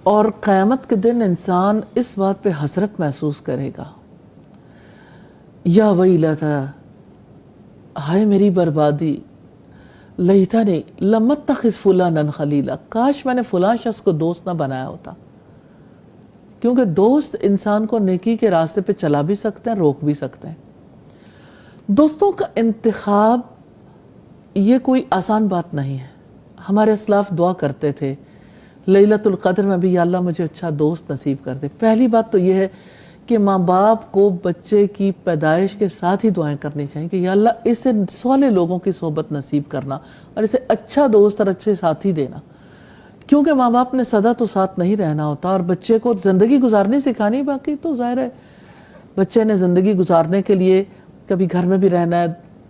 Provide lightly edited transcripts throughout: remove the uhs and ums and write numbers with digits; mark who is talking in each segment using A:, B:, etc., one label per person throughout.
A: اور قیامت کے دن انسان اس بات پہ حسرت محسوس کرے گا، یا ویلتا، ہائے میری بربادی، لیتنی لم اتخذ فلانا خلیلا، کاش میں نے فلاں شخص کو دوست نہ بنایا ہوتا. کیونکہ دوست انسان کو نیکی کے راستے پہ چلا بھی سکتے ہیں، روک بھی سکتے ہیں. دوستوں کا انتخاب یہ کوئی آسان بات نہیں ہے. ہمارے اسلاف دعا کرتے تھے لیلۃ القدر میں بھی، یا اللہ مجھے اچھا دوست نصیب کر دے. پہلی بات تو یہ ہے کہ ماں باپ کو بچے کی پیدائش کے ساتھ ہی دعائیں کرنی چاہیے کہ یا اللہ اسے صالح لوگوں کی صحبت نصیب کرنا اور اسے اچھا دوست اور اچھے ساتھی دینا. کیونکہ ماں باپ نے سدا تو ساتھ نہیں رہنا ہوتا، اور بچے کو زندگی گزارنی سکھانی. باقی تو ظاہر ہے بچے نے زندگی گزارنے کے لیے کبھی گھر میں بھی رہنا ہے،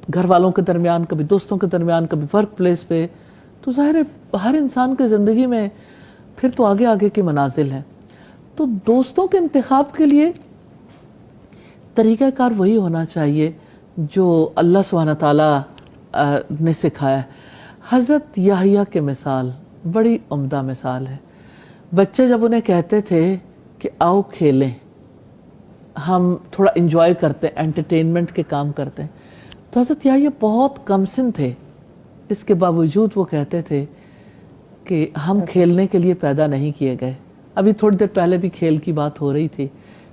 A: گھر والوں کے درمیان، کبھی دوستوں کے درمیان، کبھی ورک پلیس پہ. تو ظاہر ہے ہر انسان کی زندگی میں پھر تو آگے آگے کی منازل ہے. تو دوستوں کے انتخاب کے لیے طریقہ کار وہی ہونا چاہیے جو اللہ سبحانہ تعالیٰ نے سکھایا ہے. حضرت یحییٰ کی مثال بڑی عمدہ مثال ہے. بچے جب انہیں کہتے تھے کہ آؤ کھیلیں، ہم تھوڑا انجوائے کرتے ہیں، انٹرٹینمنٹ کے کام کرتے ہیں، تو حضرت یحییٰ بہت کم سن تھے. اس کے باوجود وہ کہتے تھے کہ ہم کھیلنے کے لیے پیدا نہیں کیے گئے. ابھی تھوڑی دیر پہلے بھی کھیل کی بات ہو رہی تھی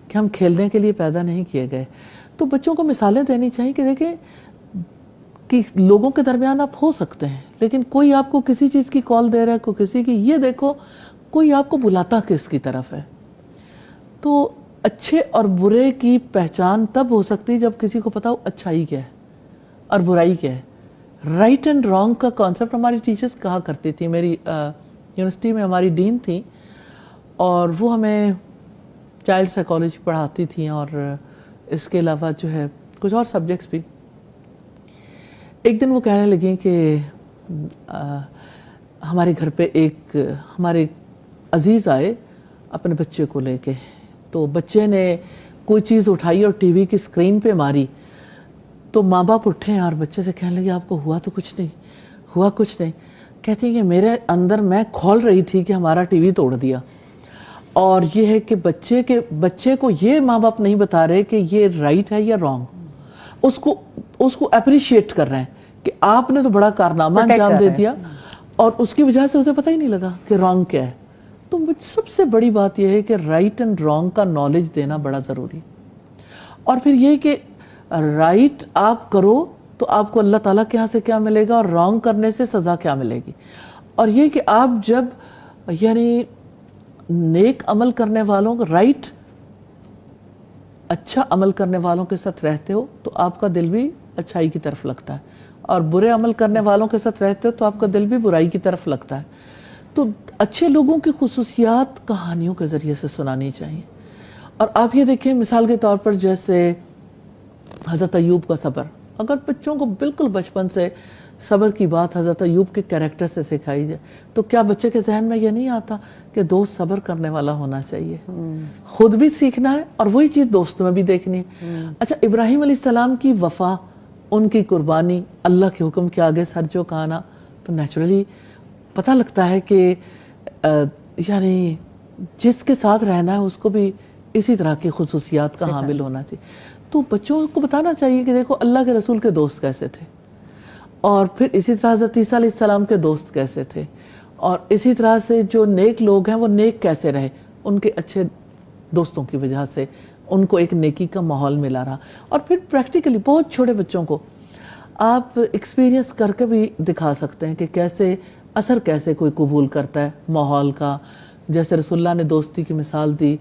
A: کہ ہم کھیلنے کے لیے پیدا نہیں کیے گئے. تو بچوں کو مثالیں دینی چاہیے کہ دیکھیں کہ لوگوں کے درمیان آپ ہو سکتے ہیں، لیکن کوئی آپ کو کسی چیز کی کال دے رہا ہے، کوئی کسی کی، یہ دیکھو کوئی آپ کو بلاتا کس کی طرف ہے. تو اچھے اور برے کی پہچان تب ہو سکتی ہے جب کسی کو پتا ہو اچھائی کیا ہے اور برائی کیا ہے. رائٹ اینڈ رانگ کا کانسیپٹ ہماری ٹیچرز کہا کرتی تھی. میری یونیورسٹی میں ہماری ڈین تھی اور وہ ہمیں چائلڈ سائیکالوجی پڑھاتی تھیں اور اس کے علاوہ جو ہے کچھ اور سبجیکٹس بھی. ایک دن وہ کہنے لگیں کہ ہمارے گھر پہ ایک ہمارے عزیز آئے اپنے بچے کو لے کے. تو بچے نے کوئی چیز اٹھائی اور ٹی وی کی اسکرین پہ ماری. تو ماں باپ اٹھے اور بچے سے کہنے لگے آپ کو ہوا تو کچھ نہیں، ہوا کچھ نہیں. کہتی ہیں کہ میرے اندر میں کھول رہی تھی کہ ہمارا ٹی وی توڑ دیا. اور یہ ہے کہ بچے کو یہ ماں باپ نہیں بتا رہے کہ یہ رائٹ ہے یا رانگ. اس کو اپریشیٹ کر رہے ہیں کہ آپ نے تو بڑا کارنامہ انجام دے دیا اور اس کی وجہ سے اسے پتہ ہی نہیں لگا کہ رانگ کیا ہے. تو سب سے بڑی بات یہ ہے کہ رائٹ اینڈ رانگ کا نالج دینا بڑا ضروری. اور پھر یہ کہ رائٹ آپ کرو تو آپ کو اللہ تعالیٰ کے ہاں سے کیا ملے گا اور رانگ کرنے سے سزا کیا ملے گی. اور یہ کہ آپ جب یعنی نیک عمل کرنے والوں رائٹ اچھا عمل کرنے والوں کے ساتھ رہتے ہو تو آپ کا دل بھی اچھائی کی طرف لگتا ہے، اور برے عمل کرنے والوں کے ساتھ رہتے ہو تو آپ کا دل بھی برائی کی طرف لگتا ہے. تو اچھے لوگوں کی خصوصیات کہانیوں کے ذریعے سے سنانی چاہیے. اور آپ یہ دیکھیں مثال کے طور پر جیسے حضرت ایوب کا صبر. اگر بچوں کو بالکل بچپن سے صبر کی بات حضرت ایوب کے کیریکٹر سے سکھائی جائے تو کیا بچے کے ذہن میں یہ نہیں آتا کہ دوست صبر کرنے والا ہونا چاہیے. خود بھی سیکھنا ہے اور وہی چیز دوست میں بھی دیکھنی ہے. اچھا ابراہیم علیہ السلام کی وفا، ان کی قربانی، اللہ کے حکم کے آگے سر جھکانا، تو نیچرلی پتہ لگتا ہے کہ یعنی جس کے ساتھ رہنا ہے اس کو بھی اسی طرح کی خصوصیات کا حامل ہونا چاہیے. تو بچوں کو بتانا چاہیے کہ دیکھو اللہ کے رسول کے دوست کیسے تھے، اور پھر اسی طرح حضرت عیسیٰ علیہ السلام کے دوست کیسے تھے، اور اسی طرح سے جو نیک لوگ ہیں وہ نیک کیسے رہے، ان کے اچھے دوستوں کی وجہ سے ان کو ایک نیکی کا ماحول ملا رہا. اور پھر پریکٹیکلی بہت چھوٹے بچوں کو آپ ایکسپیرینس کر کے بھی دکھا سکتے ہیں کہ کیسے اثر کیسے کوئی قبول کرتا ہے ماحول کا. جیسے رسول اللہ نے دوستی کی مثال دی،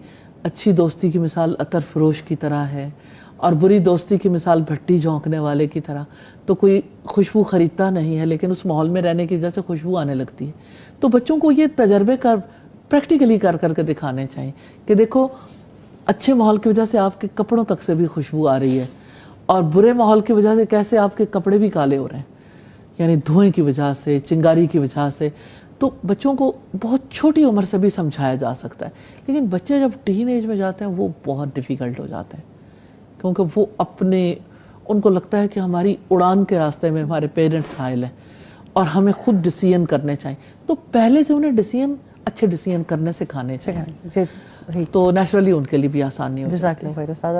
A: اچھی دوستی کی مثال عطر فروش کی طرح ہے اور بری دوستی کی مثال بھٹی جھونکنے والے کی طرح. تو کوئی خوشبو خریدتا نہیں ہے لیکن اس ماحول میں رہنے کی وجہ سے خوشبو آنے لگتی ہے. تو بچوں کو یہ تجربے پریکٹیکلی کر کے دکھانے چاہیے کہ دیکھو اچھے ماحول کی وجہ سے آپ کے کپڑوں تک سے بھی خوشبو آ رہی ہے، اور برے ماحول کی وجہ سے کیسے آپ کے کپڑے بھی کالے ہو رہے ہیں، یعنی دھوئیں کی وجہ سے، چنگاری کی وجہ سے. تو بچوں کو بہت چھوٹی عمر سے بھی سمجھایا جا سکتا ہے. لیکن بچے جب ٹین ایج میں جاتے ہیں وہ بہت ڈیفیکلٹ ہو جاتے ہیں، کیونکہ وہ ان کو لگتا ہے کہ ہماری اڑان کے راستے میں ہمارے پیرنٹس حائل ہیں اور ہمیں خود ڈیسیژن کرنے چاہیے. تو پہلے سے انہیں ڈیسیژن اچھے ڈیسیژن کرنے سکھانے چاہیے
B: جی
A: تو نیچرلی ان کے لیے بھی آسانی ہو
B: جزاک اللہ خیر استاد.